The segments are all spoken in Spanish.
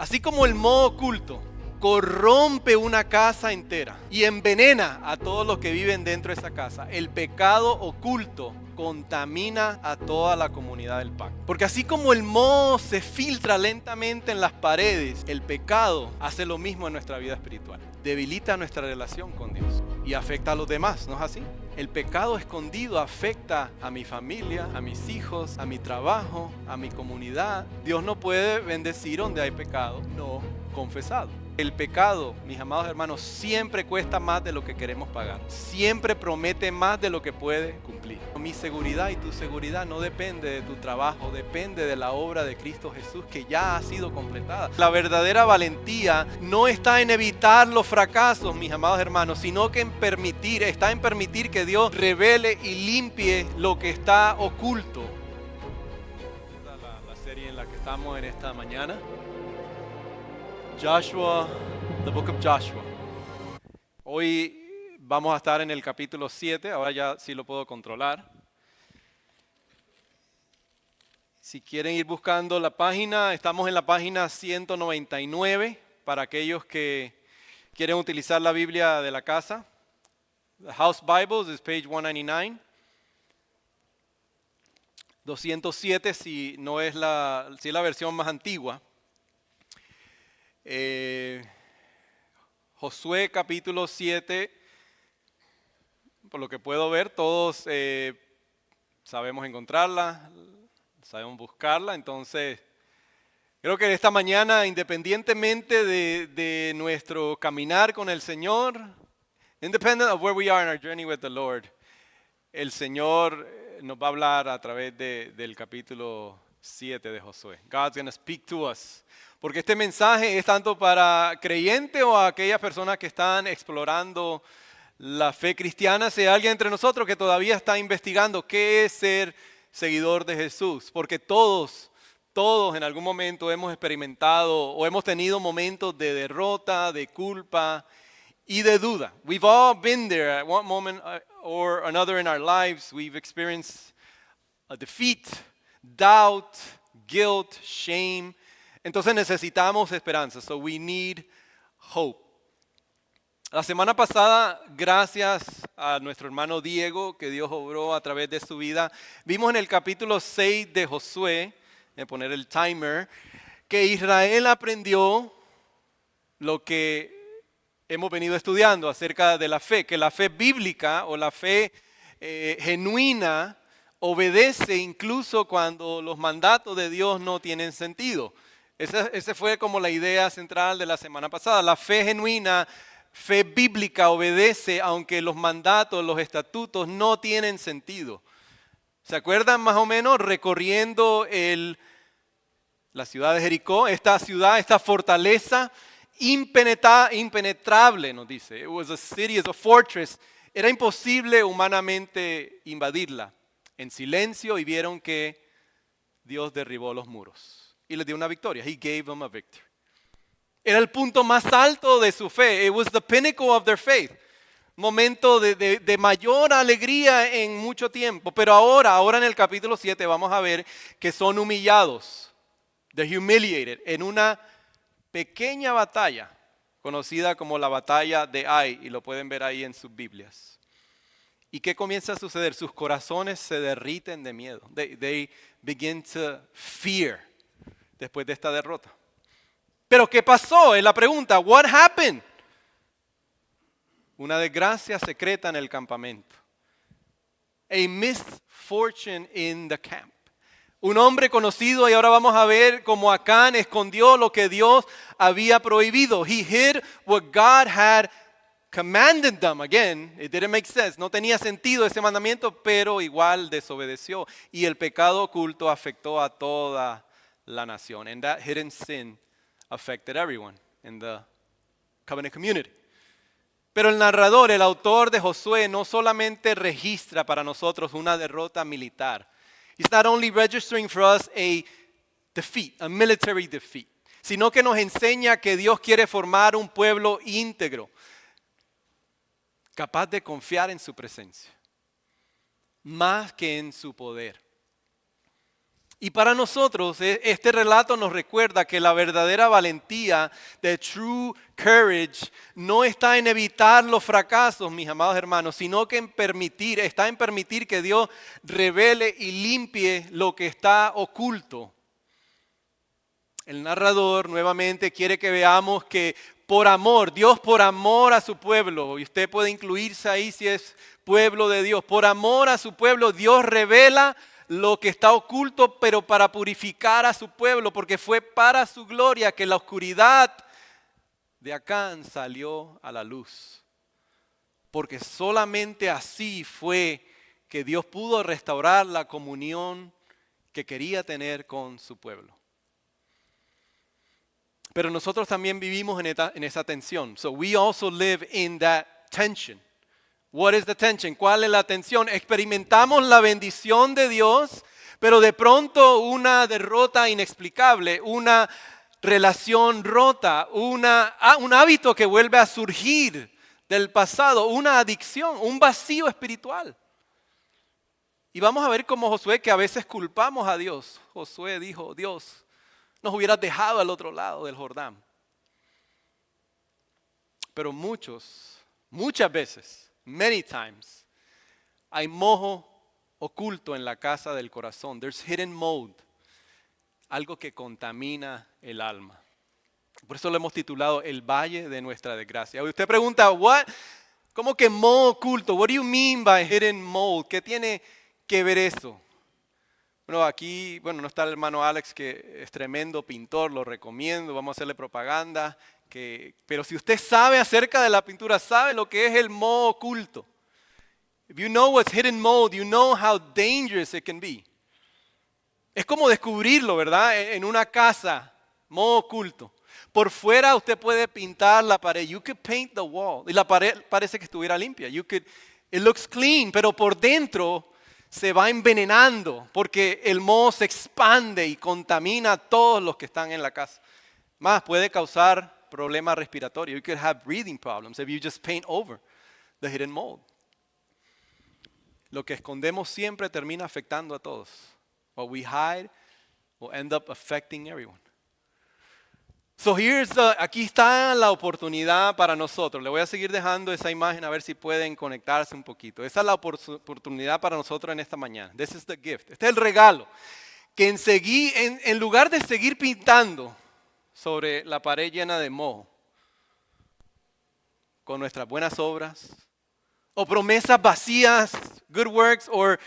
Así como el moho oculto corrompe una casa entera y envenena a todos los que viven dentro de esa casa, el pecado oculto contamina a toda la comunidad del pacto. Porque así como el moho se filtra lentamente en las paredes, el pecado hace lo mismo en nuestra vida espiritual. Debilita nuestra relación con Dios y afecta a los demás, ¿no es así? El pecado escondido afecta a mi familia, a mis hijos, a mi trabajo, a mi comunidad. Dios no puede bendecir donde hay pecado no confesado. El pecado, mis amados hermanos, siempre cuesta más de lo que queremos pagar. Siempre promete más de lo que puede cumplir. Mi seguridad y tu seguridad no depende de tu trabajo, depende de la obra de Cristo Jesús que ya ha sido completada. La verdadera valentía no está en evitar los fracasos, mis amados hermanos, sino que está en permitir que Dios revele y limpie lo que está oculto. La serie en la que estamos en esta mañana. Joshua, the book of Joshua. Hoy vamos a estar en el capítulo 7, ahora ya sí lo puedo controlar. Si quieren ir buscando la página, estamos en la página 199 para aquellos que quieren utilizar la Biblia de la casa. The House Bibles is page 199. 207 si es la versión más antigua. Josué capítulo 7, por lo que puedo ver, todos sabemos encontrarla, sabemos buscarla, entonces creo que esta mañana, independientemente de nuestro caminar con el Señor, independent of where we are in our journey with the Lord, el Señor nos va a hablar a través del capítulo 7 de Josué. God's going to speak to us. Porque este mensaje es tanto para creyentes o aquellas personas que están explorando la fe cristiana, si hay alguien entre nosotros que todavía está investigando qué es ser seguidor de Jesús. Porque todos en algún momento hemos experimentado o hemos tenido momentos de derrota, de culpa y de duda. We've all been there at one moment or another in our lives. We've experienced a defeat, doubt, guilt, shame. Entonces necesitamos esperanza. So we need hope. La semana pasada, gracias a nuestro hermano Diego, que Dios obró a través de su vida, vimos en el capítulo 6 de Josué, voy a poner el timer, que Israel aprendió lo que hemos venido estudiando acerca de la fe, que la fe bíblica o la fe genuina obedece incluso cuando los mandatos de Dios no tienen sentido. Esa fue como la idea central de la semana pasada. La fe genuina, fe bíblica obedece aunque los mandatos, los estatutos no tienen sentido. ¿Se acuerdan más o menos recorriendo la ciudad de Jericó? Esta ciudad, esta fortaleza impenetrable, nos dice. It was a city, it's a fortress. Era imposible humanamente invadirla. En silencio, y vieron que Dios derribó los muros y les dio una victoria. He gave them a victory. Era el punto más alto de su fe. It was the pinnacle of their faith. Momento de mayor alegría en mucho tiempo. Pero ahora en el capítulo 7 vamos a ver que son humillados. They're humiliated en una pequeña batalla conocida como la batalla de Ai. Y lo pueden ver ahí en sus Biblias. ¿Y qué comienza a suceder? Sus corazones se derriten de miedo. They begin to fear después de esta derrota. ¿Pero qué pasó? Es la pregunta. What happened? Una desgracia secreta en el campamento. A misfortune in the camp. Un hombre conocido, y ahora vamos a ver cómo Acán escondió lo que Dios había prohibido. He hid what God had commanded them. Again, it didn't make sense. No tenía sentido ese mandamiento, pero igual desobedeció. Y el pecado oculto afectó a toda la nación. And that hidden sin affected everyone in the covenant community. Pero el narrador, el autor de Josué, no solamente registra para nosotros una derrota militar. He's not only registering for us a defeat, a military defeat, sino que nos enseña que Dios quiere formar un pueblo íntegro, capaz de confiar en su presencia, más que en su poder. Y para nosotros este relato nos recuerda que la verdadera valentía, the true courage, no está en evitar los fracasos, mis amados hermanos, sino que está en permitir que Dios revele y limpie lo que está oculto. El narrador nuevamente quiere que veamos que por amor, Dios por amor a su pueblo, y usted puede incluirse ahí si es pueblo de Dios, por amor a su pueblo, Dios revela lo que está oculto, pero para purificar a su pueblo, porque fue para su gloria que la oscuridad de Acán salió a la luz. Porque solamente así fue que Dios pudo restaurar la comunión que quería tener con su pueblo. Pero nosotros también vivimos en esa tensión. So we also live in that tension. What is the tension? ¿Cuál es la tensión? Experimentamos la bendición de Dios, pero de pronto una derrota inexplicable, una relación rota, un hábito que vuelve a surgir del pasado, una adicción, un vacío espiritual. Y vamos a ver como Josué, que a veces culpamos a Dios. Josué dijo, Dios, nos hubieras dejado al otro lado del Jordán. Pero muchas veces, many times, hay moho oculto en la casa del corazón. There's hidden mold, algo que contamina el alma. Por eso lo hemos titulado El Valle de Nuestra Desgracia. Usted pregunta, ¿cómo que moho oculto? What do you mean by hidden mold? ¿Qué tiene que ver eso? Bueno, aquí, no está el hermano Alex, que es tremendo pintor, lo recomiendo, vamos a hacerle propaganda. Pero si usted sabe acerca de la pintura, sabe lo que es el moho oculto. If you know what's hidden mold, you know how dangerous it can be. Es como descubrirlo, ¿verdad? En una casa, moho oculto. Por fuera usted puede pintar la pared. You could paint the wall. Y la pared parece que estuviera limpia. It looks clean, pero por dentro se va envenenando porque el moho se expande y contamina a todos los que están en la casa. Más, puede causar problemas respiratorios. You could have breathing problems if you just paint over the hidden mold. Lo que escondemos siempre termina afectando a todos. What we hide will end up affecting everyone. So aquí está la oportunidad para nosotros. Le voy a seguir dejando esa imagen a ver si pueden conectarse un poquito. Esa es la oportunidad para nosotros en esta mañana. This is the gift. Este es el regalo. Que en lugar de seguir pintando sobre la pared llena de moho, con nuestras buenas obras, o promesas vacías, good works, or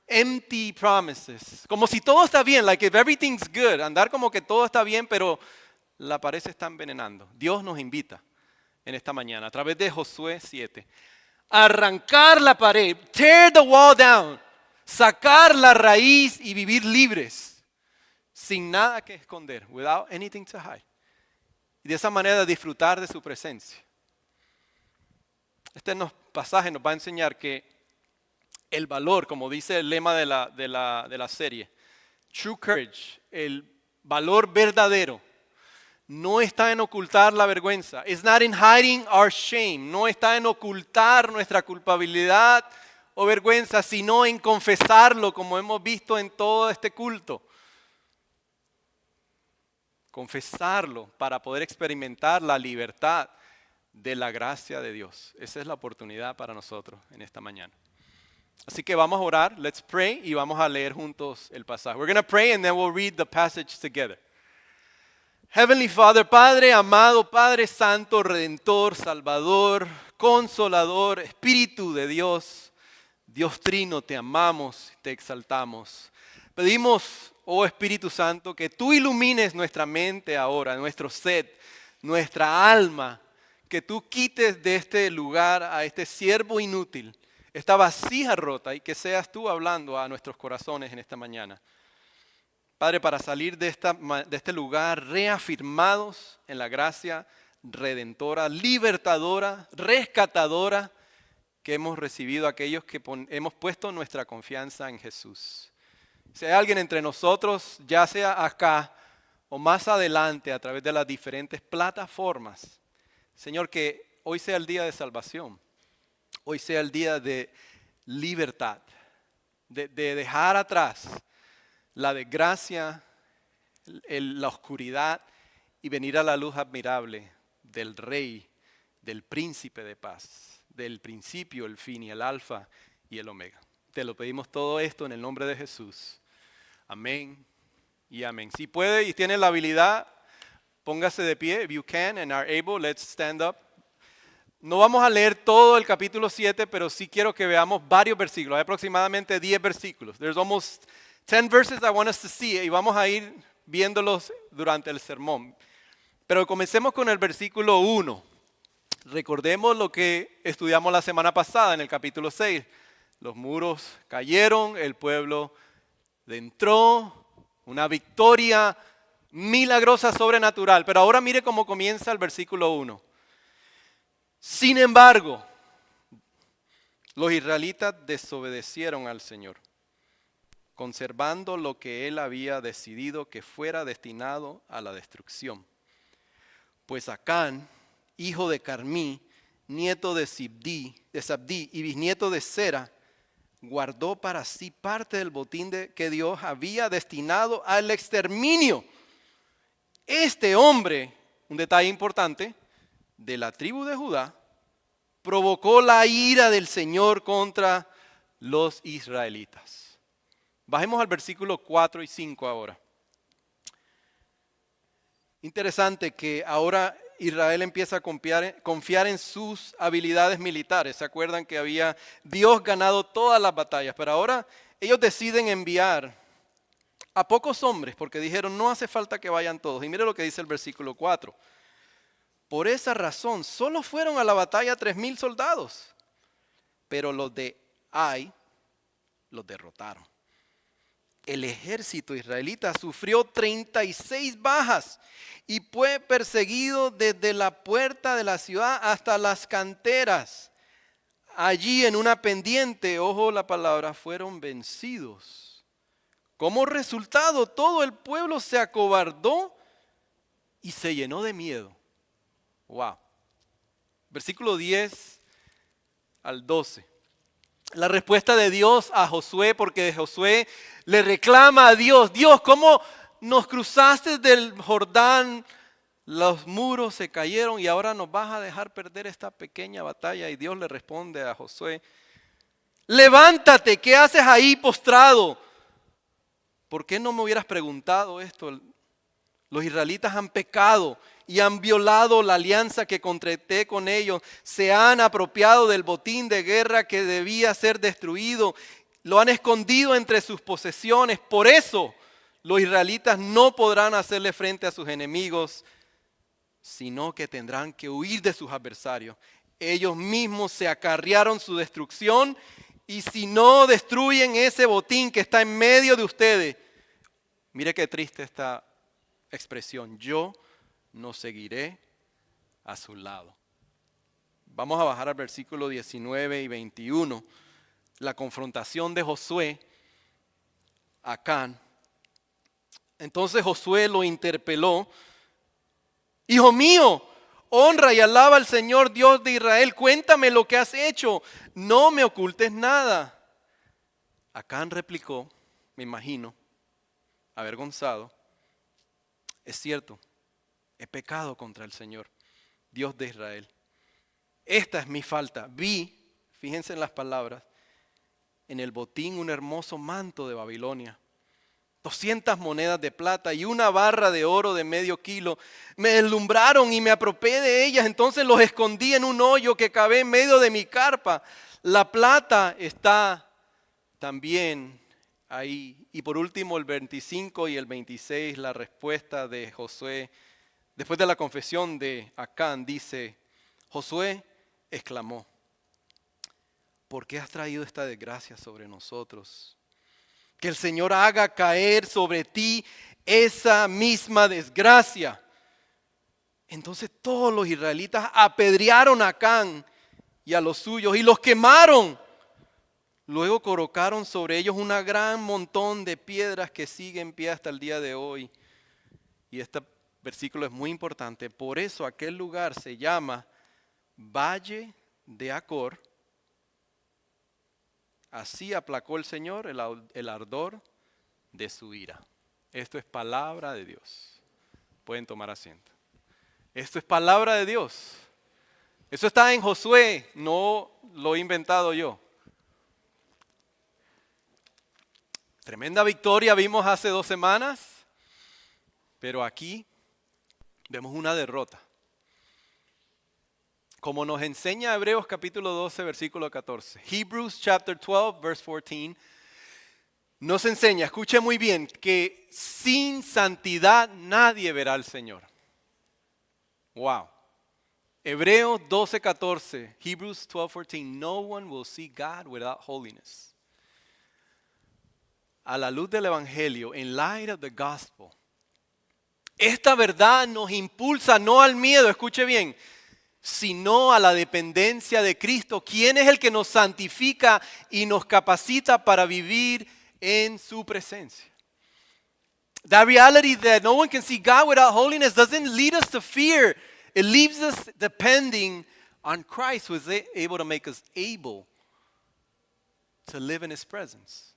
empty promises. Como si todo está bien, like if everything's good, andar como que todo está bien, pero la pared se está envenenando. Dios nos invita en esta mañana, a través de Josué 7, a arrancar la pared, tear the wall down, sacar la raíz y vivir libres, sin nada que esconder, without anything to hide. Y de esa manera disfrutar de su presencia. Este pasaje nos va a enseñar que el valor, como dice el lema de la serie, true courage, el valor verdadero, no está en ocultar la vergüenza. It's not in hiding our shame. No está en ocultar nuestra culpabilidad o vergüenza, sino en confesarlo, como hemos visto en todo este culto. Confesarlo para poder experimentar la libertad de la gracia de Dios. Esa es la oportunidad para nosotros en esta mañana. Así que vamos a orar, let's pray, y vamos a leer juntos el pasaje. We're going to pray and then we'll read the passage together. Heavenly Father, Padre amado, Padre Santo, Redentor, Salvador, Consolador, Espíritu de Dios, Dios Trino, te amamos, te exaltamos. Pedimos, oh Espíritu Santo, que tú ilumines nuestra mente ahora, nuestro ser, nuestra alma, que tú quites de este lugar a este siervo inútil, esta vasija rota, y que seas tú hablando a nuestros corazones en esta mañana. Padre, para salir de este lugar reafirmados en la gracia redentora, libertadora, rescatadora que hemos recibido aquellos que hemos puesto nuestra confianza en Jesús. Si hay alguien entre nosotros, ya sea acá o más adelante a través de las diferentes plataformas, Señor, que hoy sea el día de salvación, hoy sea el día de libertad, de dejar atrás la desgracia, la oscuridad y venir a la luz admirable del Rey, del Príncipe de paz, del principio, el fin y el alfa y el omega. Te lo pedimos todo esto en el nombre de Jesús. Amén y amén. Si puede y tiene la habilidad, póngase de pie. If you can and are able, let's stand up. No vamos a leer todo el capítulo 7, pero sí quiero que veamos varios versículos. Hay aproximadamente 10 versículos. There's almost 10 verses I want us to see y vamos a ir viéndolos durante el sermón. Pero comencemos con el versículo 1. Recordemos lo que estudiamos la semana pasada en el capítulo 6. Los muros cayeron, el pueblo entró, una victoria milagrosa, sobrenatural. Pero ahora mire cómo comienza el versículo 1. Sin embargo, los israelitas desobedecieron al Señor, conservando lo que Él había decidido que fuera destinado a la destrucción. Pues Acán, hijo de Carmí, nieto de Sabdí y bisnieto de Sera, guardó para sí parte del botín que Dios había destinado al exterminio. Este hombre, un detalle importante, de la tribu de Judá, provocó la ira del Señor contra los israelitas. Bajemos al versículo 4 y 5 ahora. Interesante que ahora Israel empieza a confiar en sus habilidades militares. ¿Se acuerdan que había Dios ganado todas las batallas? Pero ahora ellos deciden enviar a pocos hombres porque dijeron no hace falta que vayan todos. Y mire lo que dice el versículo 4. Por esa razón, solo fueron a la batalla 3,000 soldados, pero los de Ai los derrotaron. El ejército israelita sufrió 36 bajas y fue perseguido desde la puerta de la ciudad hasta las canteras. Allí en una pendiente, ojo la palabra, fueron vencidos. Como resultado, todo el pueblo se acobardó y se llenó de miedo. Wow. Versículo 10 al 12. La respuesta de Dios a Josué, porque Josué le reclama a Dios, Dios, ¿cómo nos cruzaste del Jordán? Los muros se cayeron y ahora nos vas a dejar perder esta pequeña batalla. Y Dios le responde a Josué, levántate, ¿qué haces ahí postrado? ¿Por qué no me hubieras preguntado esto? Los israelitas han pecado y han violado la alianza que contraté con ellos. Se han apropiado del botín de guerra que debía ser destruido. Lo han escondido entre sus posesiones. Por eso los israelitas no podrán hacerle frente a sus enemigos, sino que tendrán que huir de sus adversarios. Ellos mismos se acarrearon su destrucción y si no destruyen ese botín que está en medio de ustedes, mire qué triste esta expresión, yo no seguiré a su lado. Vamos a bajar al versículo 19 y 21. La confrontación de Josué a Acán. Entonces Josué lo interpeló. Hijo mío, honra y alaba al Señor Dios de Israel. Cuéntame lo que has hecho. No me ocultes nada. Acán replicó, me imagino, avergonzado. Es cierto, he pecado contra el Señor, Dios de Israel. Esta es mi falta. Vi, fíjense en las palabras, en el botín un hermoso manto de Babilonia, 200 monedas de plata y una barra de oro de medio kilo. Me deslumbraron y me apropié de ellas, entonces los escondí en un hoyo que cavé en medio de mi carpa. La plata está también ahí. Y por último el 25 y el 26, la respuesta de Josué, después de la confesión de Acán, dice, Josué exclamó, ¿por qué has traído esta desgracia sobre nosotros? Que el Señor haga caer sobre ti esa misma desgracia. Entonces todos los israelitas apedrearon a Acán y a los suyos y los quemaron. Luego colocaron sobre ellos un gran montón de piedras que siguen en pie hasta el día de hoy. Y este versículo es muy importante. Por eso aquel lugar se llama Valle de Acor. Así aplacó el Señor el ardor de su ira. Esto es palabra de Dios. Pueden tomar asiento. Esto es palabra de Dios. Eso está en Josué, no lo he inventado yo. Tremenda victoria vimos hace 2 semanas, pero aquí vemos una derrota. Como nos enseña Hebreos capítulo 12, versículo 14. Hebrews chapter 12, verse 14. Nos enseña, escuche muy bien, que sin santidad nadie verá al Señor. Wow. Hebreos 12:14, Hebrews 12:14, no one will see God without holiness. A la luz del Evangelio, in light of the gospel, esta verdad nos impulsa no al miedo, escuche bien, sino a la dependencia de Cristo, quien es el que nos santifica y nos capacita para vivir en su presencia. The reality that no one can see God without holiness doesn't lead us to fear. It leaves us depending on Christ, who is able to make us able to live in His presence.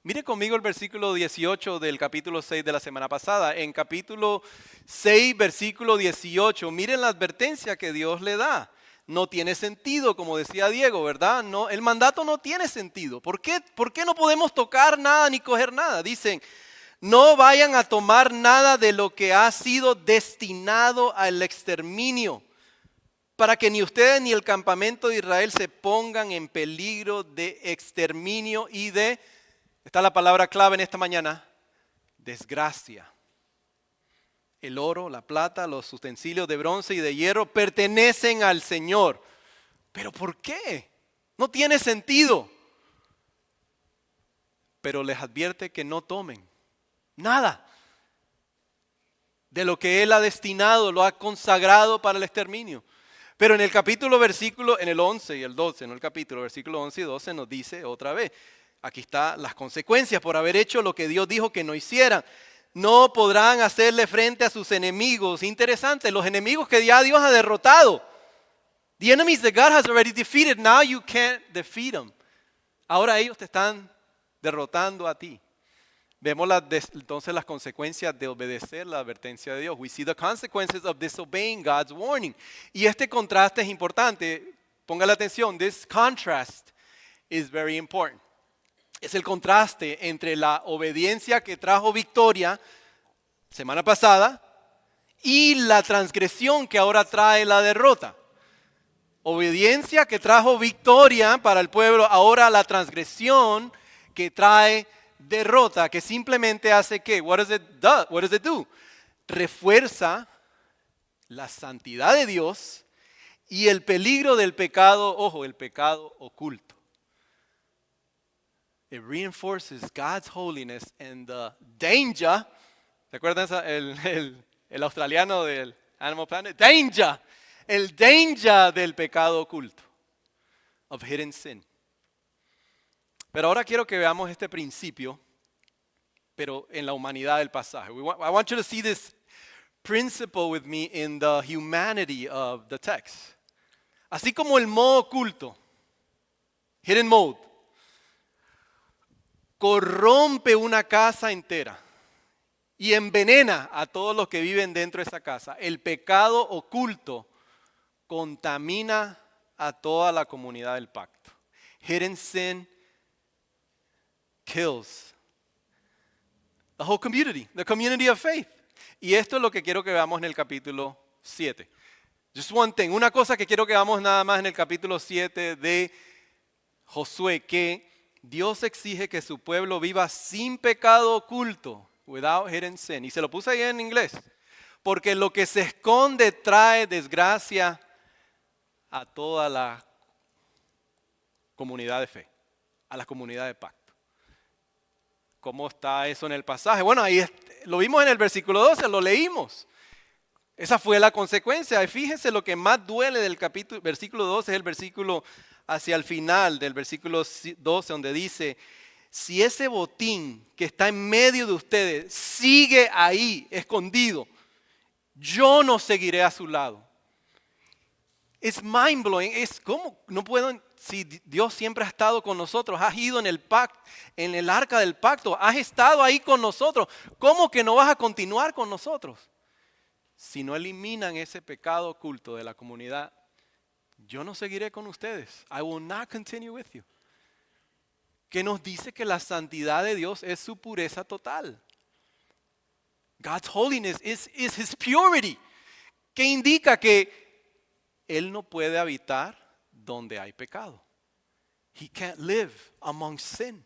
Mire conmigo el versículo 18 del capítulo 6 de la semana pasada. En capítulo 6, versículo 18, miren la advertencia que Dios le da. No tiene sentido, como decía Diego, ¿verdad? No, el mandato no tiene sentido. ¿Por qué no podemos tocar nada ni coger nada? Dicen, no vayan a tomar nada de lo que ha sido destinado al exterminio, para que ni ustedes ni el campamento de Israel se pongan en peligro de exterminio y de, está la palabra clave en esta mañana, desgracia. El oro, la plata, los utensilios de bronce y de hierro pertenecen al Señor. ¿Pero por qué? No tiene sentido. Pero les advierte que no tomen nada de lo que Él ha destinado, lo ha consagrado para el exterminio. Pero en el capítulo, versículo, en el 11 y el 12, no el capítulo, versículo 11 y 12 nos dice otra vez, aquí están las consecuencias por haber hecho lo que Dios dijo que no hicieran. No podrán hacerle frente a sus enemigos. Interesante, los enemigos que ya Dios ha derrotado. The enemies that God has already defeated, now you can't defeat them. Ahora ellos te están derrotando a ti. Vemos entonces las consecuencias de obedecer la advertencia de Dios. We see the consequences of disobeying God's warning. Y este contraste es importante. Póngale atención. This contrast is very important. Es el contraste entre la obediencia que trajo victoria semana pasada y la transgresión que ahora trae la derrota. Obediencia que trajo victoria para el pueblo, ahora la transgresión que trae derrota, que simplemente hace ¿qué? What does it do? Refuerza la santidad de Dios y el peligro del pecado, ojo, el pecado oculto. It reinforces God's holiness and the danger. ¿Se acuerdan el australiano del Animal Planet? Danger. El danger del pecado oculto. Of hidden sin. Pero ahora quiero que veamos este principio, pero en la humanidad del pasaje. I want you to see this principle with me in the humanity of the text. Así como el modo oculto, hidden mode, corrompe una casa entera y envenena a todos los que viven dentro de esa casa. El pecado oculto contamina a toda la comunidad del pacto. Hidden sin kills the whole community, the community of faith. Y esto es lo que quiero que veamos en el capítulo 7. Just one thing, una cosa que quiero que veamos nada más en el capítulo 7 de Josué, que Dios exige que su pueblo viva sin pecado oculto, without hidden sin. Y se lo puse ahí en inglés. Porque lo que se esconde trae desgracia a toda la comunidad de fe, a la comunidad de pacto. ¿Cómo está eso en el pasaje? Bueno, ahí lo vimos en el versículo 12, lo leímos. Esa fue la consecuencia. Y fíjense, lo que más duele del versículo 12 es el versículo hacia el final del versículo 12, donde dice, si ese botín que está en medio de ustedes sigue ahí, escondido, yo no seguiré a su lado. Es mind blowing. Es como no puedo, si Dios siempre ha estado con nosotros, has ido en el pacto, en el arca del pacto, has estado ahí con nosotros. ¿Cómo que no vas a continuar con nosotros? Si no eliminan ese pecado oculto de la comunidad, yo no seguiré con ustedes. I will not continue with you. Que nos dice que la santidad de Dios es su pureza total. God's holiness is His purity. Que indica que Él no puede habitar donde hay pecado. He can't live among sin.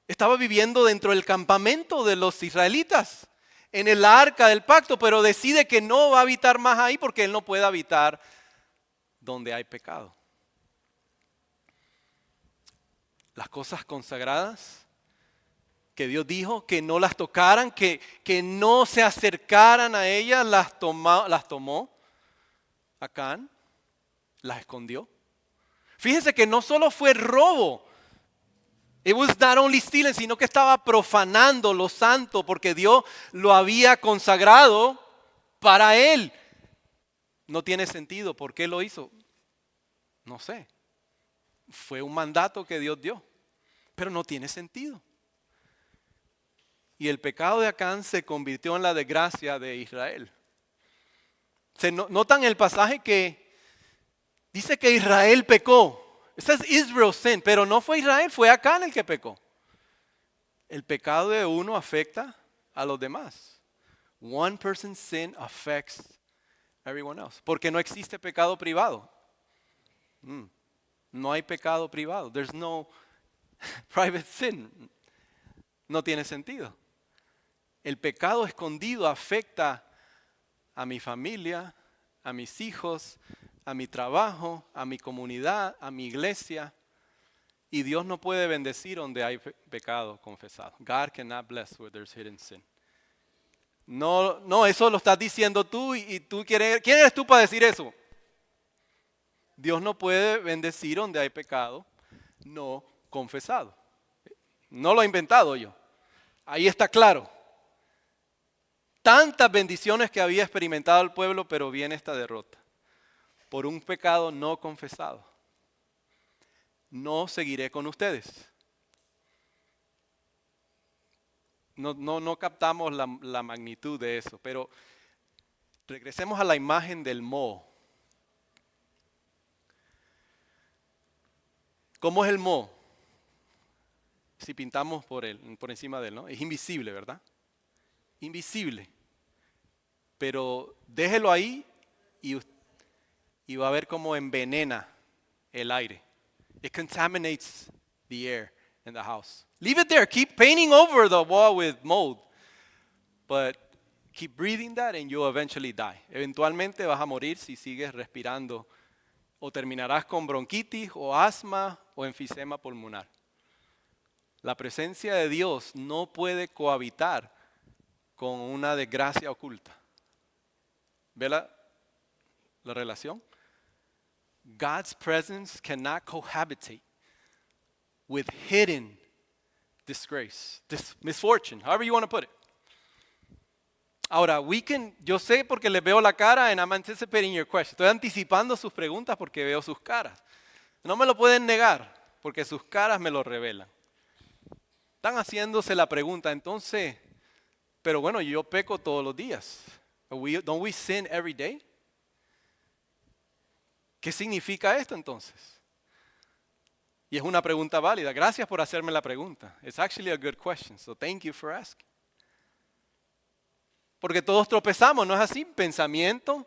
Estaba viviendo dentro del campamento de los israelitas, en el arca del pacto, pero decide que no va a habitar más ahí porque Él no puede habitar donde hay pecado. Las cosas consagradas que Dios dijo que no las tocaran, que no se acercaran a ellas, las tomó Acán, las escondió. Fíjense que no solo fue robo, it was not only stealing, sino que estaba profanando lo santo porque Dios lo había consagrado para él. No tiene sentido. ¿Por qué lo hizo? No sé. Fue un mandato que Dios dio, pero no tiene sentido. Y el pecado de Acán se convirtió en la desgracia de Israel. Se notan el pasaje que dice que Israel pecó. Ese es Israel sin, pero no fue Israel, fue Acán el que pecó. El pecado de uno afecta a los demás. One person's sin affects everyone else. Porque no existe pecado privado. No hay pecado privado. There's no private sin. No tiene sentido. El pecado escondido afecta a mi familia, a mis hijos, a mi trabajo, a mi comunidad, a mi iglesia. Y Dios no puede bendecir donde hay pecado confesado. God cannot bless where there's hidden sin. No, eso lo estás diciendo tú y tú ¿quién eres tú para decir eso? Dios no puede bendecir donde hay pecado no confesado. No lo he inventado yo. Ahí está claro. Tantas bendiciones que había experimentado el pueblo, pero viene esta derrota. Por un pecado no confesado. No seguiré con ustedes. No captamos la magnitud de eso, pero regresemos a la imagen del moho. ¿Cómo es el moho? Si pintamos por encima de él, ¿no? Es invisible, ¿verdad? Invisible. Pero déjelo ahí y va a ver cómo envenena el aire. It contaminates the air in the house. Leave it there. Keep painting over the wall with mold. But keep breathing that and you'll eventually die. Eventualmente vas a morir si sigues respirando. O terminarás con bronquitis o asma o enfisema pulmonar. La presencia de Dios no puede cohabitar con una desgracia oculta. ¿Ve la relación? God's presence cannot cohabitate with hidden disgrace, misfortune, however you want to put it. Ahora, yo sé porque les veo la cara and I'm anticipating your question. Estoy anticipando sus preguntas porque veo sus caras. No me lo pueden negar porque sus caras me lo revelan. Están haciéndose la pregunta, entonces, pero bueno, yo peco todos los días. Don't we sin every day? ¿Qué significa esto entonces? Y es una pregunta válida. Gracias por hacerme la pregunta. It's actually a good question, so thank you for asking. Porque todos tropezamos, ¿no es así? Pensamiento,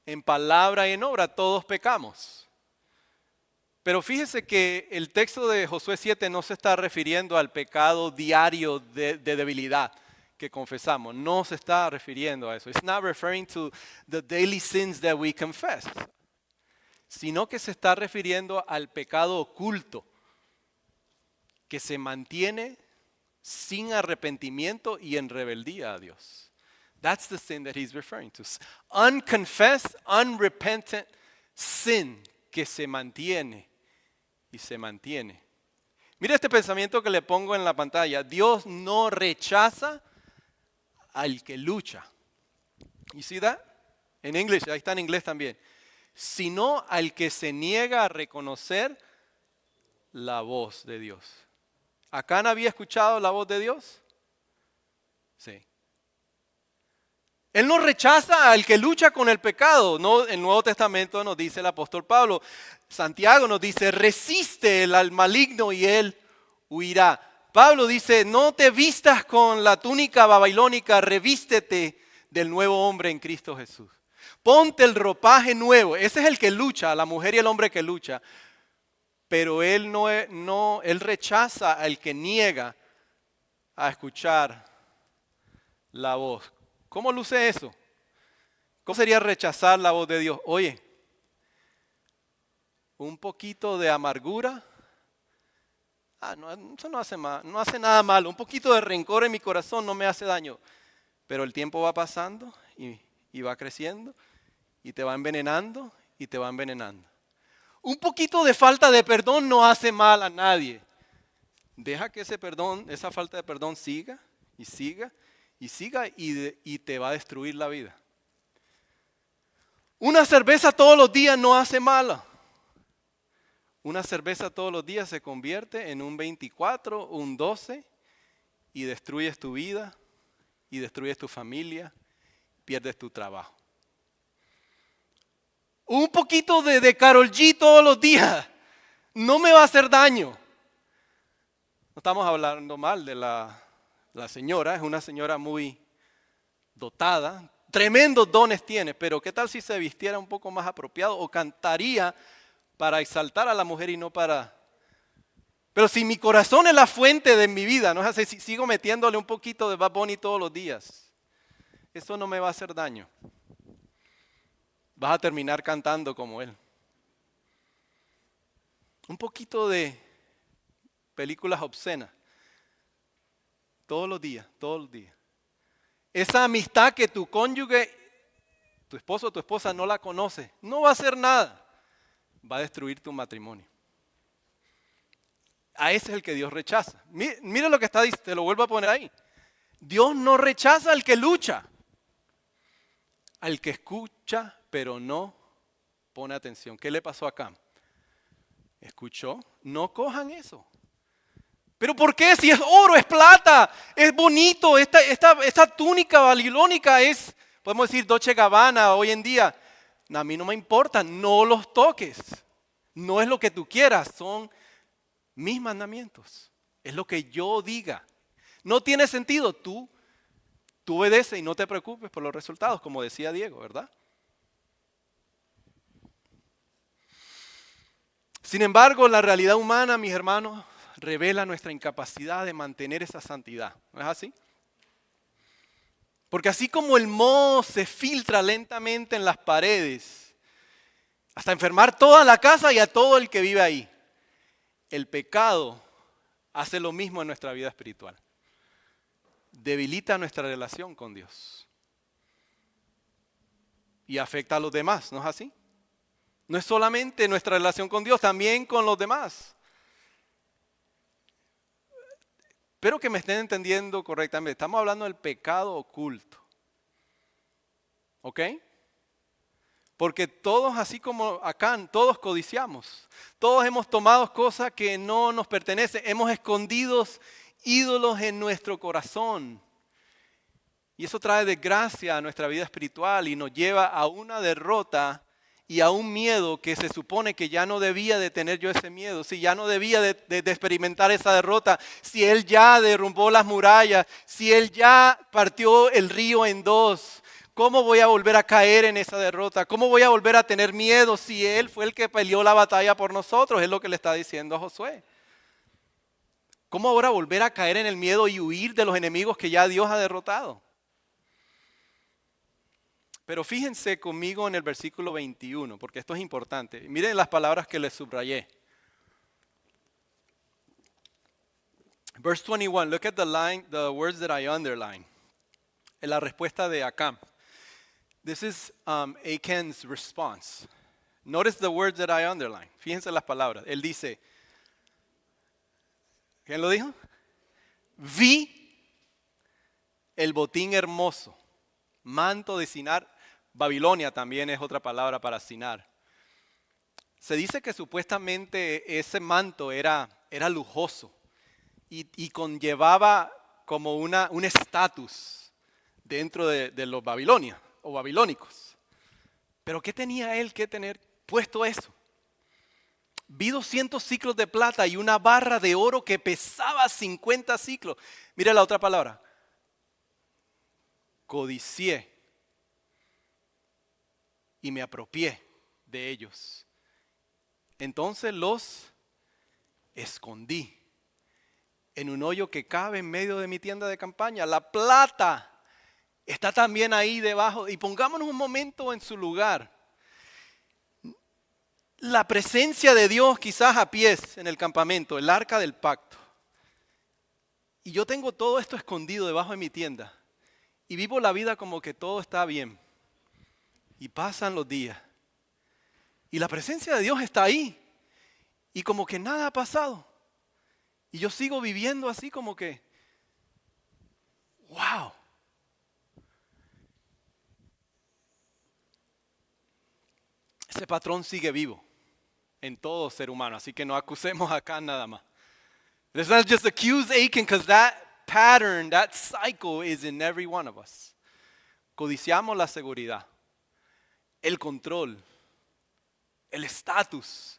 en palabra y en obra, todos pecamos. Pero fíjese que el texto de Josué 7 no se está refiriendo al pecado diario de debilidad que confesamos. No se está refiriendo a eso. It's not referring to the daily sins that we confess. Sino que se está refiriendo al pecado oculto que se mantiene sin arrepentimiento y en rebeldía a Dios. That's the sin that he's referring to. Unconfessed, unrepentant sin que se mantiene y se mantiene. Mira este pensamiento que le pongo en la pantalla. Dios no rechaza al que lucha. You see that? En inglés, ahí está en inglés también. sino al que se niega a reconocer la voz de Dios. ¿Acán había escuchado la voz de Dios? Sí. Él no rechaza al que lucha con el pecado. No, el Nuevo Testamento nos dice el apóstol Pablo. Santiago nos dice, resiste al maligno y él huirá. Pablo dice, no te vistas con la túnica babilónica, revístete del nuevo hombre en Cristo Jesús. Ponte el ropaje nuevo. Ese es el que lucha, la mujer y el hombre que lucha. Pero él él rechaza al que niega a escuchar la voz. ¿Cómo luce eso? ¿Cómo sería rechazar la voz de Dios? Oye, un poquito de amargura. Eso no hace nada malo. Un poquito de rencor en mi corazón no me hace daño. Pero el tiempo va pasando y va creciendo y te va envenenando y te va envenenando. Un poquito de falta de perdón no hace mal a nadie. Deja que esa falta de perdón siga y siga y siga y te va a destruir la vida. Una cerveza todos los días no hace mala. Una cerveza todos los días se convierte en un 24, un 12 y destruyes tu vida y destruyes tu familia, pierdes tu trabajo. Un poquito de Karol G todos los días no me va a hacer daño. No estamos hablando mal de la señora, es una señora muy dotada, tremendos dones tiene, pero ¿qué tal si se vistiera un poco más apropiado o cantaría para exaltar a la mujer y no para... Pero si mi corazón es la fuente de mi vida, no es así, si sigo metiéndole un poquito de Bad Bunny todos los días, eso no me va a hacer daño. Vas a terminar cantando como él. Un poquito de películas obscenas. Todos los días, todos los días. Esa amistad que tu cónyuge, tu esposo o tu esposa no la conoce, no va a hacer nada. Va a destruir tu matrimonio. A ese es el que Dios rechaza. Mira lo que está diciendo, te lo vuelvo a poner ahí. Dios no rechaza al que lucha, al que escucha pero no pone atención. ¿Qué le pasó acá? ¿Escuchó? No cojan eso. ¿Pero por qué? Si es oro, es plata, es bonito, esta túnica babilónica es, podemos decir, Dolce & Gabbana hoy en día. A mí no me importa, no los toques. No es lo que tú quieras, son mis mandamientos. Es lo que yo diga. No tiene sentido, tú obedeces y no te preocupes por los resultados, como decía Diego, ¿verdad? Sin embargo, la realidad humana, mis hermanos, revela nuestra incapacidad de mantener esa santidad. ¿No es así? Porque así como el moho se filtra lentamente en las paredes, hasta enfermar toda la casa y a todo el que vive ahí, el pecado hace lo mismo en nuestra vida espiritual. Debilita nuestra relación con Dios. Y afecta a los demás, ¿no es así? No es solamente nuestra relación con Dios, también con los demás. Espero que me estén entendiendo correctamente. Estamos hablando del pecado oculto. ¿Ok? Porque todos, así como Acán, todos codiciamos. Todos hemos tomado cosas que no nos pertenecen. Hemos escondido ídolos en nuestro corazón. Y eso trae desgracia a nuestra vida espiritual y nos lleva a una derrota y a un miedo que se supone que ya no debía de tener yo ese miedo, si ya no debía de experimentar esa derrota, si Él ya derrumbó las murallas, si Él ya partió el río en dos, ¿cómo voy a volver a caer en esa derrota? ¿Cómo voy a volver a tener miedo si Él fue el que peleó la batalla por nosotros? Es lo que le está diciendo a Josué. ¿Cómo ahora volver a caer en el miedo y huir de los enemigos que ya Dios ha derrotado? Pero fíjense conmigo en el versículo 21, porque esto es importante. Miren las palabras que les subrayé. Verse 21, look at the words that I underline. En la respuesta de Acán. This is Achan's response. Notice the words that I underline. Fíjense las palabras. Él dice, ¿quién lo dijo? Vi el botín hermoso, manto de Sinar. Babilonia también es otra palabra para Sinar. Se dice que supuestamente ese manto era lujoso y conllevaba como un estatus dentro de los babilonios o babilónicos. Pero ¿qué tenía él que tener puesto eso? Vi 200 ciclos de plata y una barra de oro que pesaba 50 ciclos. Mira la otra palabra. Codicié y me apropié de ellos. Entonces los escondí en un hoyo que cabe en medio de mi tienda de campaña. La plata está también ahí debajo. Y pongámonos un momento en su lugar. La presencia de Dios quizás a pies en el campamento, el arca del pacto. Y yo tengo todo esto escondido debajo de mi tienda. Y vivo la vida como que todo está bien. Y pasan los días. Y la presencia de Dios está ahí. Y como que nada ha pasado. Y yo sigo viviendo así como que, wow. Ese patrón sigue vivo en todo ser humano. Así que no acusemos acá nada más. Let's not just accuse Achan because that pattern, that cycle is in every one of us. Codiciamos la seguridad, el control, el estatus.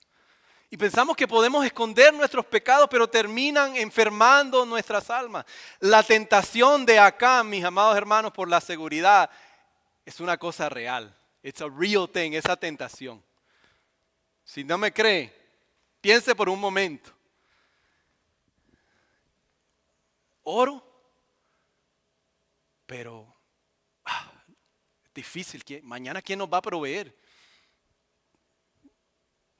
Y pensamos que podemos esconder nuestros pecados, pero terminan enfermando nuestras almas. La tentación de acá, mis amados hermanos, por la seguridad, es una cosa real. It's a real thing, esa tentación. Si no me cree, piense por un momento. Oro, pero es difícil. Mañana, ¿quién nos va a proveer?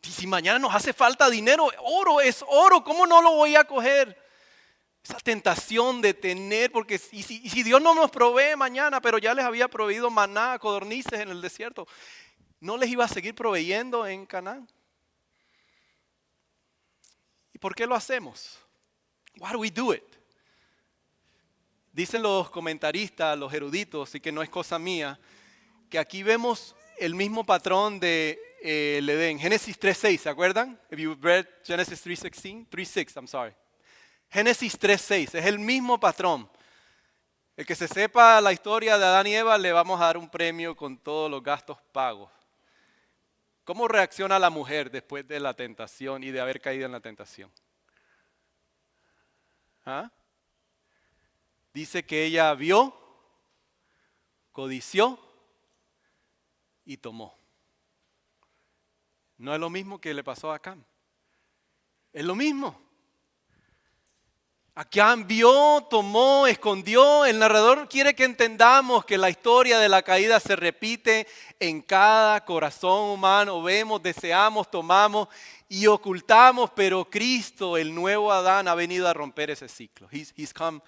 Si mañana nos hace falta dinero, oro es oro, ¿cómo no lo voy a coger? Esa tentación de tener, porque si Dios no nos provee mañana, pero ya les había proveído maná, codornices en el desierto, ¿no les iba a seguir proveyendo en Canaán? ¿Y por qué lo hacemos? Why do we do it? Dicen los comentaristas, los eruditos, y que no es cosa mía, que aquí vemos el mismo patrón de el Edén. Génesis 3.6, ¿se acuerdan? Have you read Genesis 3.16? 3.6, I'm sorry. Génesis 3.6, es el mismo patrón. El que se sepa la historia de Adán y Eva, le vamos a dar un premio con todos los gastos pagos. ¿Cómo reacciona la mujer después de la tentación y de haber caído en la tentación? ¿Ah? Dice que ella vio, codició y tomó. No es lo mismo que le pasó a Acán. Es lo mismo. Acán vio, tomó, escondió. El narrador quiere que entendamos que la historia de la caída se repite en cada corazón humano. Vemos, deseamos, tomamos y ocultamos, pero Cristo, el nuevo Adán, ha venido a romper ese ciclo. He's come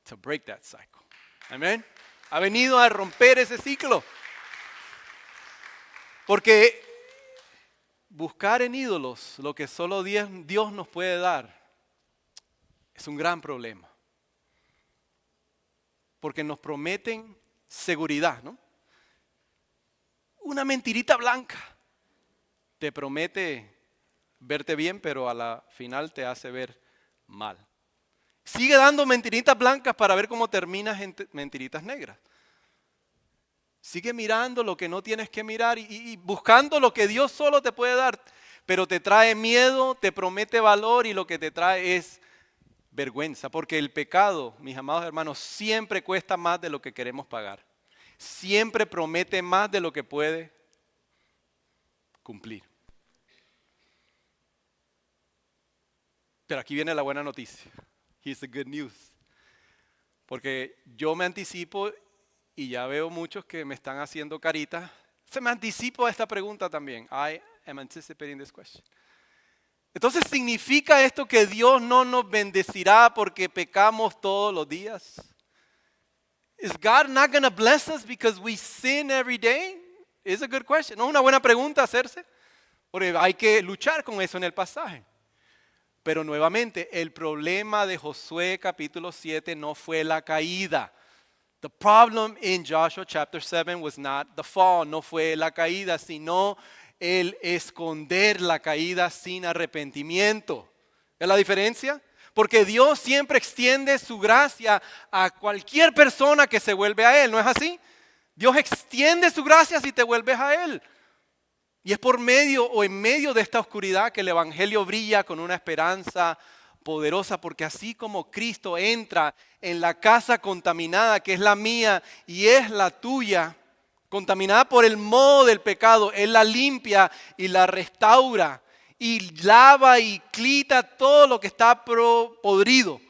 to break that cycle. Amén. Ha venido a romper ese ciclo. Porque buscar en ídolos lo que solo Dios nos puede dar es un gran problema. Porque nos prometen seguridad, ¿no? Una mentirita blanca te promete verte bien, pero a la final te hace ver mal. Sigue dando mentiritas blancas para ver cómo terminas en mentiritas negras. Sigue mirando lo que no tienes que mirar y buscando lo que Dios solo te puede dar, pero te trae miedo, te promete valor y lo que te trae es vergüenza, porque el pecado, mis amados hermanos, siempre cuesta más de lo que queremos pagar. Siempre promete más de lo que puede cumplir. Pero aquí viene la buena noticia. Here's the good news. Porque yo me anticipo y ya veo muchos que me están haciendo caritas. Se me anticipo a esta pregunta también. I am anticipating this question. Entonces, ¿significa esto que Dios no nos bendecirá porque pecamos todos los días? Is God not going to bless us because we sin every day? It's a good question. ¿No es una buena pregunta hacerse? Porque hay que luchar con eso en el pasaje. Pero nuevamente, el problema de Josué capítulo 7 no fue la caída. The problem in Joshua chapter 7 was not the fall, no fue la caída, sino el esconder la caída sin arrepentimiento. ¿Es la diferencia? Porque Dios siempre extiende su gracia a cualquier persona que se vuelve a Él, ¿no es así? Dios extiende su gracia si te vuelves a Él. Y es por medio o en medio de esta oscuridad que el Evangelio brilla con una esperanza poderosa, porque así como Cristo entra en la casa contaminada, que es la mía y es la tuya, contaminada por el moho del pecado, Él la limpia y la restaura y lava y quita todo lo que está podrido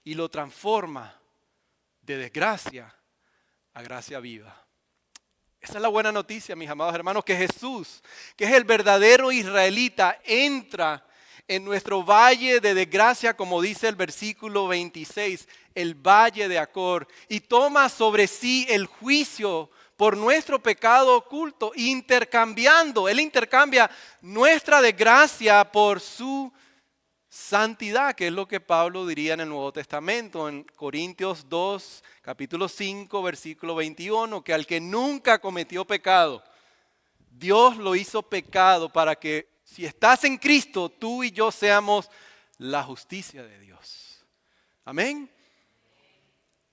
y lo transforma de desgracia a gracia viva. Esa es la buena noticia, mis amados hermanos, que Jesús, que es el verdadero israelita, entra en nuestro valle de desgracia, como dice el versículo 26, el valle de Acor, y toma sobre sí el juicio por nuestro pecado oculto, intercambiando, Él intercambia nuestra desgracia por su santidad, que es lo que Pablo diría en el Nuevo Testamento, en Corintios 2, capítulo 5, versículo 21, que al que nunca cometió pecado, Dios lo hizo pecado para que si estás en Cristo, tú y yo seamos la justicia de Dios. Amén.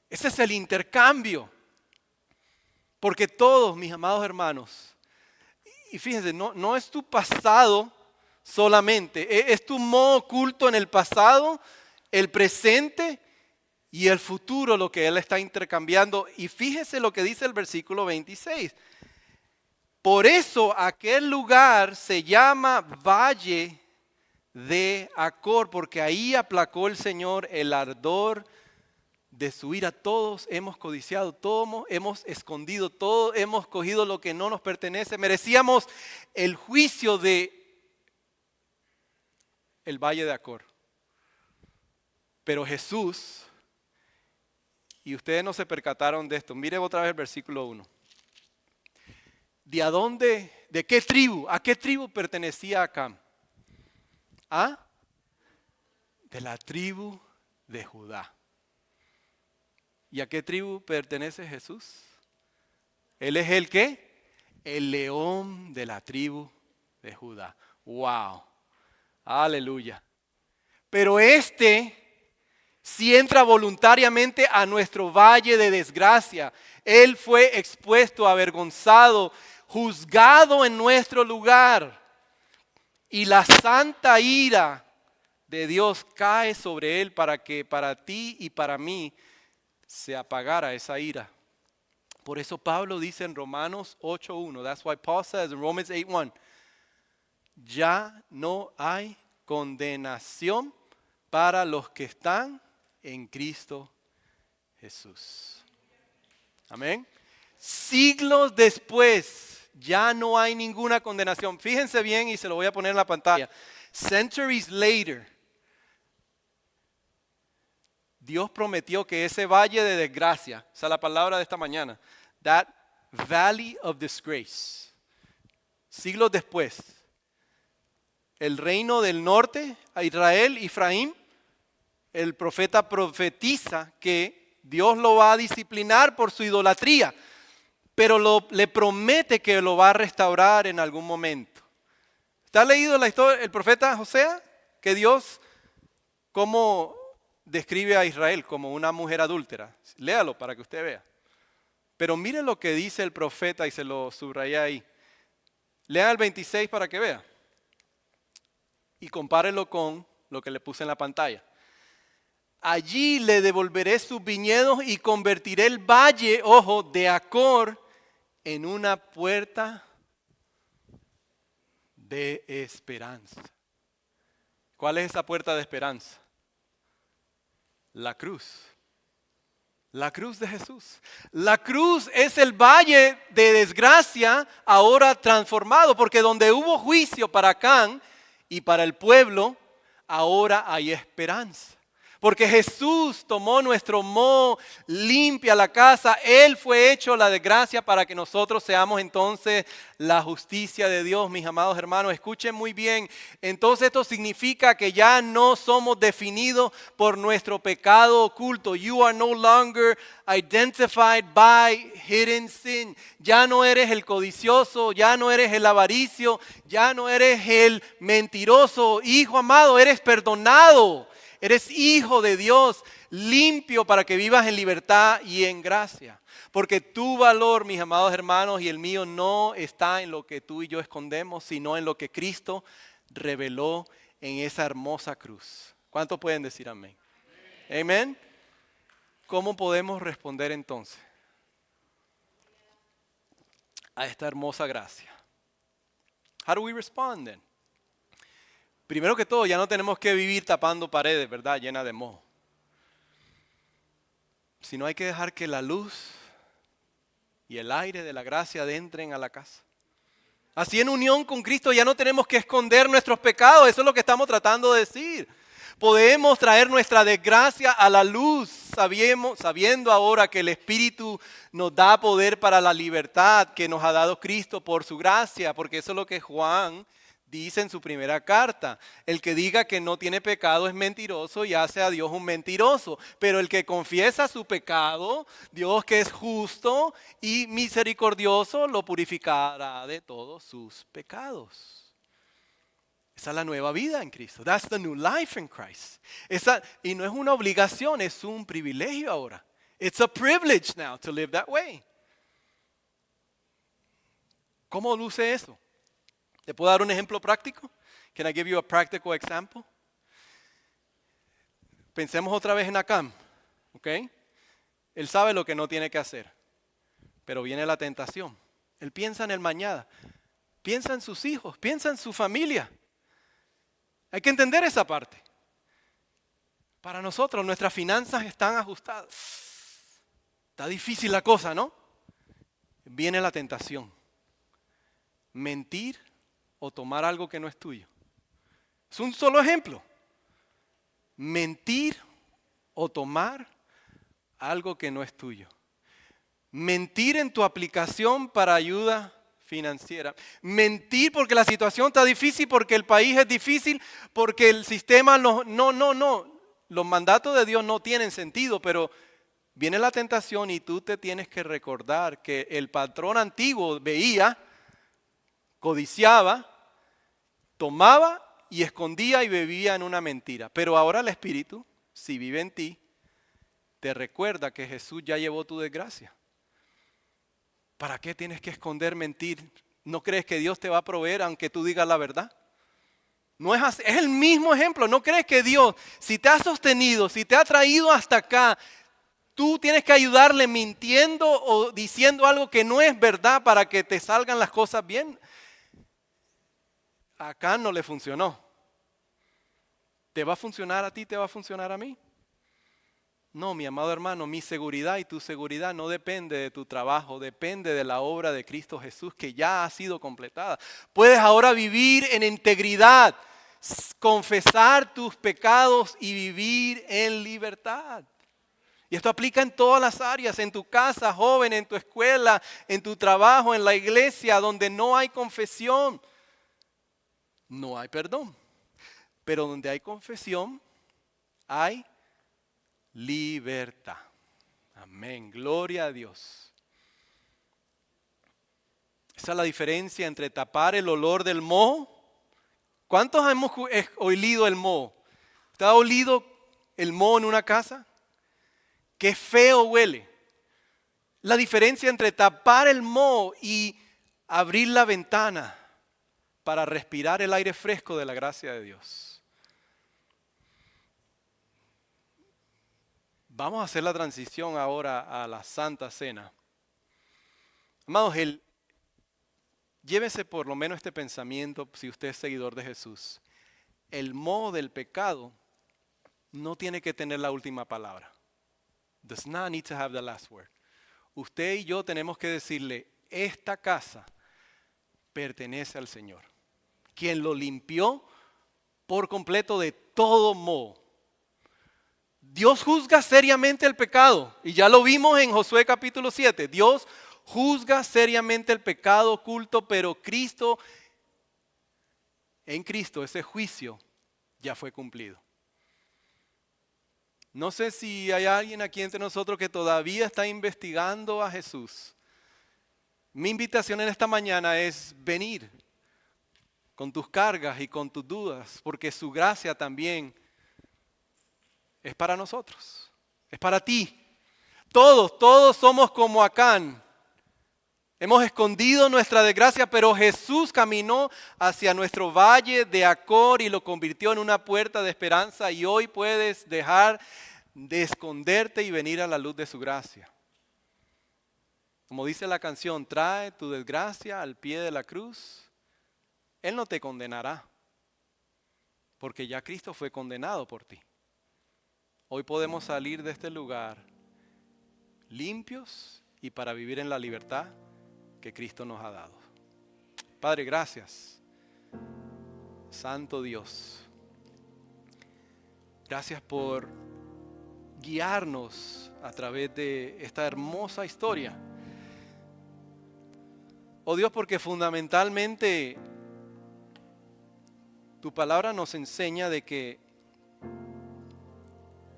Ese es el intercambio. Porque todos, mis amados hermanos, y fíjense, no es tu pasado solamente, es tu modo oculto en el pasado, el presente y el futuro lo que Él está intercambiando. Y fíjese lo que dice el versículo 26. Por eso aquel lugar se llama Valle de Acor, porque ahí aplacó el Señor el ardor de su ira. Todos hemos codiciado, todos hemos escondido, todos hemos cogido lo que no nos pertenece. Merecíamos el juicio de el Valle de Acor. Pero Jesús, y ustedes no se percataron de esto, miren otra vez el versículo 1. ¿De qué tribu? ¿A qué tribu pertenecía Acán? ¿Ah? De la tribu de Judá. ¿Y a qué tribu pertenece Jesús? Él es el ¿qué? El león de la tribu de Judá. ¡Wow! Aleluya. Pero si entra voluntariamente a nuestro valle de desgracia. Él fue expuesto, avergonzado, juzgado en nuestro lugar. Y la santa ira de Dios cae sobre él para que para ti y para mí se apagara esa ira. Por eso Pablo dice en Romanos 8:1, that's why Paul says in Romans 8:1, ya no hay condenación para los que están en Cristo Jesús. Amén. Siglos después ya no hay ninguna condenación. Fíjense bien y se lo voy a poner en la pantalla. Centuries later, Dios prometió que ese valle de desgracia, esa es la palabra de esta mañana, that valley of disgrace, siglos después, el reino del norte, a Israel, Efraín, el profeta profetiza que Dios lo va a disciplinar por su idolatría, pero le promete que lo va a restaurar en algún momento. ¿Está leído la historia el profeta Josea? Que Dios, ¿cómo describe a Israel? Como una mujer adúltera. Léalo para que usted vea. Pero mire lo que dice el profeta y se lo subrayé ahí. Lea el 26 para que vea. Y compárelo con lo que le puse en la pantalla. Allí le devolveré sus viñedos y convertiré el valle, ojo, de Acor en una puerta de esperanza. ¿Cuál es esa puerta de esperanza? La cruz. La cruz de Jesús. La cruz es el valle de desgracia ahora transformado, porque donde hubo juicio para Acán y para el pueblo, ahora hay esperanza. Porque Jesús tomó nuestro moho, limpia la casa. Él fue hecho la desgracia para que nosotros seamos entonces la justicia de Dios, mis amados hermanos. Escuchen muy bien. Entonces esto significa que ya no somos definidos por nuestro pecado oculto. You are no longer identified by hidden sin. Ya no eres el codicioso, ya no eres el avaricio, ya no eres el mentiroso. Hijo amado, eres perdonado. Eres hijo de Dios, limpio para que vivas en libertad y en gracia. Porque tu valor, mis amados hermanos, y el mío no está en lo que tú y yo escondemos, sino en lo que Cristo reveló en esa hermosa cruz. ¿Cuántos pueden decir amén? Amén. ¿Cómo podemos responder entonces a esta hermosa gracia? How do we respond then? Primero que todo, ya no tenemos que vivir tapando paredes, ¿verdad? Llenas de moho. Sino hay que dejar que la luz y el aire de la gracia entren a la casa. Así en unión con Cristo ya no tenemos que esconder nuestros pecados. Eso es lo que estamos tratando de decir. Podemos traer nuestra desgracia a la luz, sabiendo ahora que el Espíritu nos da poder para la libertad que nos ha dado Cristo por su gracia, porque eso es lo que Juan dice en su primera carta. El que diga que no tiene pecado es mentiroso y hace a Dios un mentiroso. Pero el que confiesa su pecado, Dios que es justo y misericordioso, lo purificará de todos sus pecados. Esa es la nueva vida en Cristo. That's the new life in Christ. Y no es una obligación, es un privilegio ahora. It's a privilege now to live that way. ¿Cómo luce eso? ¿Te puedo dar un ejemplo práctico? Can I give you a practical example? Pensemos otra vez en Acán, ¿ok? Él sabe lo que no tiene que hacer, pero viene la tentación. Él piensa en el mañana, piensa en sus hijos, piensa en su familia. Hay que entender esa parte. Para nosotros, nuestras finanzas están ajustadas. Está difícil la cosa, ¿no? Viene la tentación. Mentir o tomar algo que no es tuyo. Es un solo ejemplo. Mentir o tomar algo que no es tuyo. Mentir en tu aplicación para ayuda financiera. Mentir porque la situación está difícil, porque el país es difícil, porque el sistema no. Los mandatos de Dios no tienen sentido, pero viene la tentación y tú te tienes que recordar que el patrón antiguo veía, codiciaba, tomaba y escondía y bebía en una mentira. Pero ahora el Espíritu, si vive en ti, te recuerda que Jesús ya llevó tu desgracia. ¿Para qué tienes que esconder, mentir? ¿No crees que Dios te va a proveer aunque tú digas la verdad? No es así. Es el mismo ejemplo. ¿No crees que Dios, si te ha sostenido, si te ha traído hasta acá, tú tienes que ayudarle mintiendo o diciendo algo que no es verdad para que te salgan las cosas bien? Acá no le funcionó. ¿Te va a funcionar a ti? ¿Te va a funcionar a mí? No, mi amado hermano, mi seguridad y tu seguridad no depende de tu trabajo, depende de la obra de Cristo Jesús que ya ha sido completada. Puedes ahora vivir en integridad, confesar tus pecados y vivir en libertad. Y esto aplica en todas las áreas, en tu casa, joven, en tu escuela, en tu trabajo, en la iglesia, donde no hay confesión. No hay perdón, pero donde hay confesión, hay libertad. Amén, gloria a Dios. Esa es la diferencia entre tapar el olor del moho. ¿Cuántos hemos olido el moho? ¿Te ha olido el moho en una casa? Qué feo huele. La diferencia entre tapar el moho y abrir la ventana para respirar el aire fresco de la gracia de Dios. Vamos a hacer la transición ahora a la Santa Cena. Amados, llévese por lo menos este pensamiento si usted es seguidor de Jesús. El moho del pecado no tiene que tener la última palabra. Does not need to have the last word. Usted y yo tenemos que decirle, esta casa pertenece al Señor, quien lo limpió por completo de todo moho. Dios juzga seriamente el pecado. Y ya lo vimos en Josué capítulo 7. Dios juzga seriamente el pecado oculto, pero en Cristo ese juicio ya fue cumplido. No sé si hay alguien aquí entre nosotros que todavía está investigando a Jesús. Mi invitación en esta mañana es venir con tus cargas y con tus dudas, porque su gracia también es para nosotros, es para ti. Todos somos como Acán. Hemos escondido nuestra desgracia, pero Jesús caminó hacia nuestro valle de Acor y lo convirtió en una puerta de esperanza, y hoy puedes dejar de esconderte y venir a la luz de su gracia. Como dice la canción, trae tu desgracia al pie de la cruz. Él no te condenará, porque ya Cristo fue condenado por ti. Hoy podemos salir de este lugar limpios y para vivir en la libertad que Cristo nos ha dado. Padre, gracias. Santo Dios, gracias por guiarnos a través de esta hermosa historia. Oh Dios, porque fundamentalmente tu palabra nos enseña de que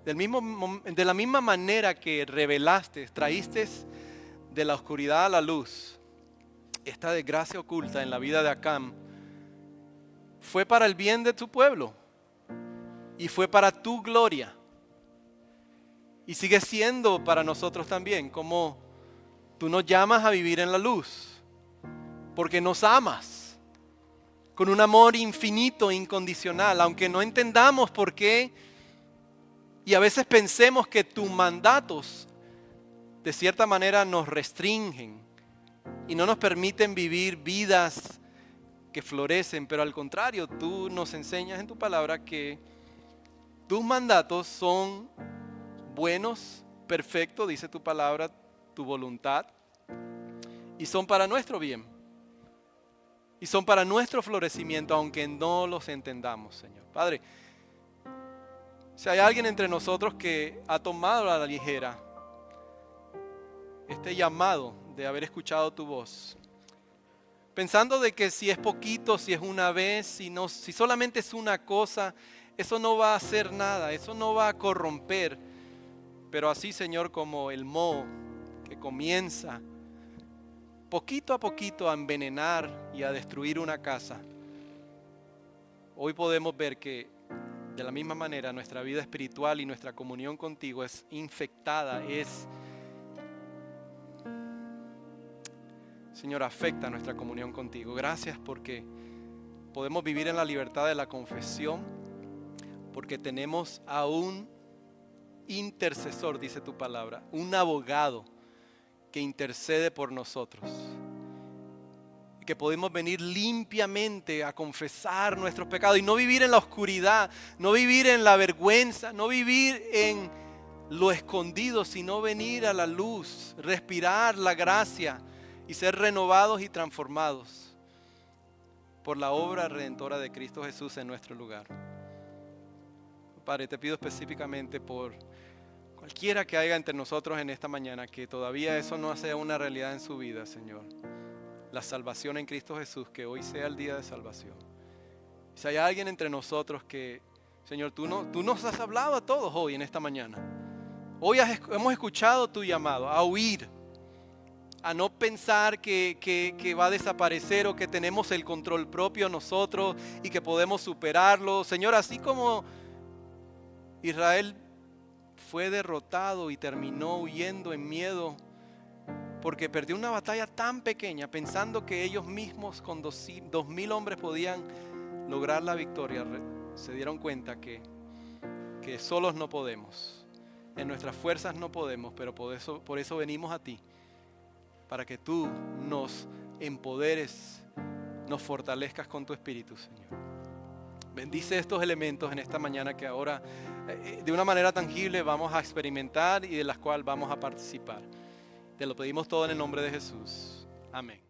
de la misma manera que revelaste, traíste de la oscuridad a la luz, esta desgracia oculta en la vida de Acán, fue para el bien de tu pueblo y fue para tu gloria. Y sigue siendo para nosotros también, como tú nos llamas a vivir en la luz, porque nos amas con un amor infinito, incondicional, aunque no entendamos por qué y a veces pensemos que tus mandatos de cierta manera nos restringen y no nos permiten vivir vidas que florecen, pero al contrario, tú nos enseñas en tu palabra que tus mandatos son buenos, perfectos, dice tu palabra, tu voluntad, y son para nuestro bien, y son para nuestro florecimiento, aunque no los entendamos, Señor. Padre, si hay alguien entre nosotros que ha tomado a la ligera este llamado de haber escuchado tu voz, pensando de que si es poquito, si es una vez, si solamente es una cosa, eso no va a hacer nada, eso no va a corromper. Pero así, Señor, como el moho que comienza poquito a poquito a envenenar y a destruir una casa, hoy podemos ver que de la misma manera nuestra vida espiritual y nuestra comunión contigo es infectada, Señor, afecta nuestra comunión contigo. Gracias porque podemos vivir en la libertad de la confesión, porque tenemos a un intercesor, dice tu palabra, un abogado que intercede por nosotros. Y que podemos venir limpiamente a confesar nuestros pecados y no vivir en la oscuridad, no vivir en la vergüenza, no vivir en lo escondido, sino venir a la luz, respirar la gracia y ser renovados y transformados por la obra redentora de Cristo Jesús en nuestro lugar. Padre, te pido específicamente por cualquiera que haya entre nosotros en esta mañana que todavía eso no sea una realidad en su vida, Señor. La salvación en Cristo Jesús, que hoy sea el día de salvación. Si hay alguien entre nosotros que, Señor, tú nos has hablado a todos hoy en esta mañana. Hoy hemos escuchado tu llamado a huir, a no pensar que va a desaparecer o que tenemos el control propio nosotros y que podemos superarlo. Señor, así como Israel fue derrotado y terminó huyendo en miedo porque perdió una batalla tan pequeña pensando que ellos mismos con 2,000 hombres podían lograr la victoria, se dieron cuenta que solos no podemos, en nuestras fuerzas no podemos, pero por eso venimos a ti, para que tú nos empoderes, nos fortalezcas con tu Espíritu, Señor. Bendice estos elementos en esta mañana que ahora de una manera tangible vamos a experimentar y de las cuales vamos a participar. Te lo pedimos todo en el nombre de Jesús. Amén.